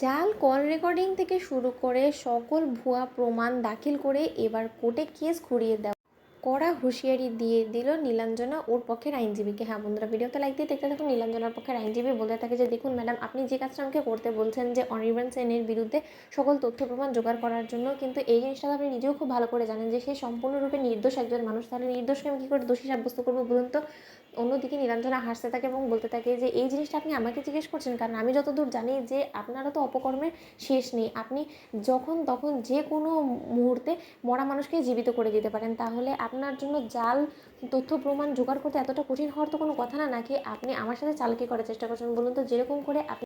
জাল call recording থেকে শুরু করে সকল ভুয়া প্রমাণ দাখিল করে এবার কোর্টে কেস ঘুরিয়ে দেওয়া কড়া হুঁশিয়ারি দিয়ে দিল নীলাঞ্জনা ওর পক্ষের আইনজীবীকে। হ্যাঁ বন্ধুরা, ভিডিওতে লাইক দিয়ে দেখতে থাকুন। নীলাঞ্জনার পক্ষের আইনজীবী বলতে থাকে যে দেখুন ম্যাডাম, আপনি যে কাজটা আমাকে করতে বলছেন যে অনির্বাণ সেনের বিরুদ্ধে সকল তথ্য প্রমাণ জোগাড় করার জন্য, কিন্তু এই জিনিসটা আপনি নিজেও খুব ভালো করে জানেন যে সে সম্পূর্ণরূপে নির্দোষ একজন মানুষ। তাহলে নির্দোষকে আমি কী করে দোষী সাব্যস্ত করবো বলুন তো? অন্যদিকে নীলাঞ্জনা হাসতে থাকে এবং বলতে থাকে যে এই জিনিসটা আপনি আমাকে জিজ্ঞেস করছেন, কারণ আমি যতদূর জানি যে আপনারা তো অপকর্মের শেষ নেই। আপনি যখন তখন যে কোনো মুহূর্তে মরা মানুষকে জীবিত করে দিতে পারেন। তাহলে আপনার জন্য জাল তথ্য প্রমাণ জোগাড় করতে এতটা কঠিন হওয়ার তো কোনো কথা না, নাকি আপনি আমার সাথে চালাকি করার চেষ্টা করছেন বলুন তো? যেরকম করে আপনি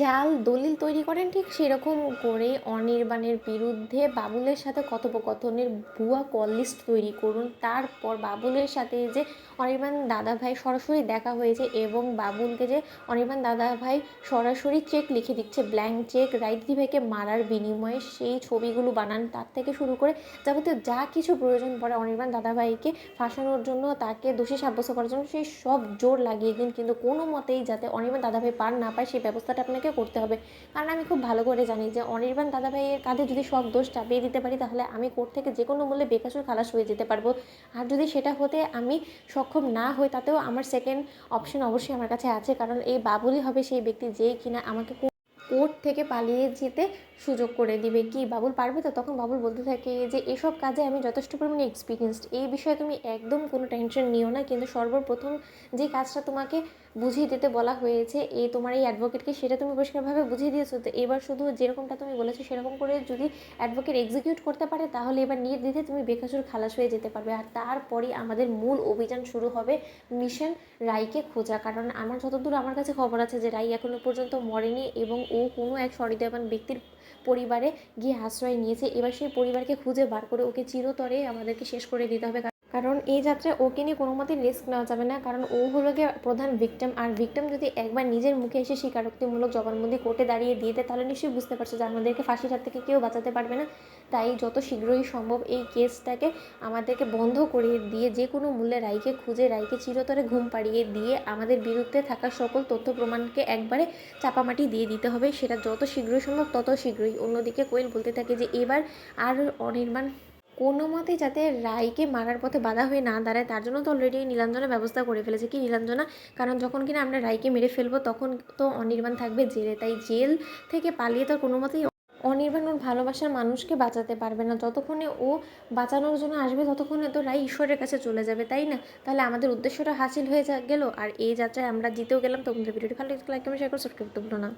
জাল দলিল তৈরি করেন ঠিক সেরকম করে অনির্বাণের বিরুদ্ধে বাবুলের সাথে কথোপকথনের ভুয়া কল লিস্ট তৈরি করুন। তারপর বাবুলের সাথে যে অনির্বাণ দাদাভাই সরাসরি দেখা হয়েছে এবং বাবুলকে যে অনির্বাণ দাদাভাই সরাসরি চেক লিখে দিচ্ছে, ব্ল্যাঙ্ক চেক রাইদি ভাইকে মারার বিনিময়ে, সেই ছবিগুলো বানান। তার থেকে শুরু করে যাবতীয় যা কিছু প্রয়োজন পড়ে অনির্বাণ দাদাভাইকে ফাঁসানোর জন্য, তাকে দোষী সাব্যস্ত করার জন্য, সেই সব জোর লাগিয়ে দিন। কিন্তু কোনো মতেই যাতে অনির্বাণ দাদাভাই পার না পায় সেই ব্যবস্থাটা আপনাকে করতে হবে। কারণ আমি খুব ভালো করে জানি যে অনির্বাণ দাদাভাইয়ের কাঁধে যদি সব দোষ চাপিয়ে দিতে পারি তাহলে আমি কোর্ট থেকে যে কোনো মূল্যে বেকসুর খালাস হয়ে যেতে পারবো। আর যদি সেটা হতে আমি সক্ষম না হই, তাতেও আমার সেকেন্ড অপশন অবশ্যই আমার কাছে আছে। কারণ এই বাবুলই হবে সেই ব্যক্তি যে কিনা আমাকে কোর্ট থেকে পালিয়ে যেতে সুযোগ করে দিবে। কি বাবুল পারবে তো? তখন বাবুল বলতে থাকে যে এসব কাজে আমি যথেষ্ট পরিমাণে এক্সপিরিয়েন্সড, এই বিষয়ে তুমি একদম কোনো টেনশন নিও না। কিন্তু সর্বপ্রথম যে কাজটা তোমাকে বুঝিয়ে দিতে বলা হয়েছে এই তোমার এই অ্যাডভোকেটকে, সেটা তুমি পরিষ্কারভাবে বুঝিয়ে দিয়েছো। তো এবার শুধু যেরকমটা তুমি বলেছো সেরকম করে যদি অ্যাডভোকেট এক্সিকিউট করতে পারে তাহলে এবার নির্দ্বিধায় তুমি বেকসুর খালাস হয়ে যেতে পারবে। আর তারপরেই আমাদের মূল অভিযান শুরু হবে, মিশন রাইকে খোঁজা। কারণ আমার যতদূর আমার কাছে খবর আছে যে রাই এখনো পর্যন্ত মরেনি এবং ও কোনো এক সহৃদয়বান ব্যক্তির পরিবারে গিয়ে আশ্রয় নিয়েছে। এবার সেই পরিবারকে খুঁজে বার করে ওকে চিরতরে আমাদেরকে শেষ করে দিতে হবে। কারণ এই যাত্রায় ওকে নিয়ে কোনো মতেই রিস্ক নেওয়া যাবে না। কারণ ও হলো গিয়ে প্রধান ভিকটিম, আর ভিকটিম যদি একবার নিজের মুখে এসে স্বীকারোক্তিমূলক জবানবন্দি কোর্টে দাঁড়িয়ে দিয়ে দেয় তাহলে নিশ্চয়ই বুঝতে পারছো যে আমাদেরকে ফাঁসির হাত থেকে কেউ বাঁচাতে পারবে না। তাই যত শীঘ্রই সম্ভব এই কেসটাকে আমাদেরকে বন্ধ করে দিয়ে যে কোনো মূল্যে রাইকে খুঁজে রাইকে চিরতরে ঘুম পাড়িয়ে দিয়ে আমাদের বিরুদ্ধে থাকা সকল তথ্য প্রমাণকে একবারে চাপামাটি দিয়ে দিতে হবে। সেটা যত শীঘ্রই সম্ভব তত শীঘ্রই। অন্যদিকে কোয়েল বলতে থাকে যে এবার আর অনির্বাণ কোনো মতেই যাতে রাইকে মারার পথে বাধা হয়ে না দাঁড়ায়, তার জন্য তো অলরেডি নীলাঞ্জনা ব্যবস্থা করে ফেলেছে। কি নীলাঞ্জনা? কারণ যখন কিনা আমরা রাইকে মেরে ফেলবো তখন তো অনির্বাণ থাকবে জেলে, তাই জেল থেকে পালিয়ে তো কোনো মতেই অনির্বাণ ওর ভালোবাসার মানুষকে বাঁচাতে পারবে না। যতক্ষণে ও বাঁচানোর জন্য আসবে ততক্ষণে তো রাই ঈশ্বরের কাছে চলে যাবে, তাই না? তাহলে আমাদের উদ্দেশ্যটা হাসিল হয়ে গেল, আর এই যাত্রায় আমরা জিতেও গেলাম। তো ভিডিওটি ভালো লাগলে লাইক কমেন্ট শেয়ার করে সাবস্ক্রাইব করতে ভুলো না।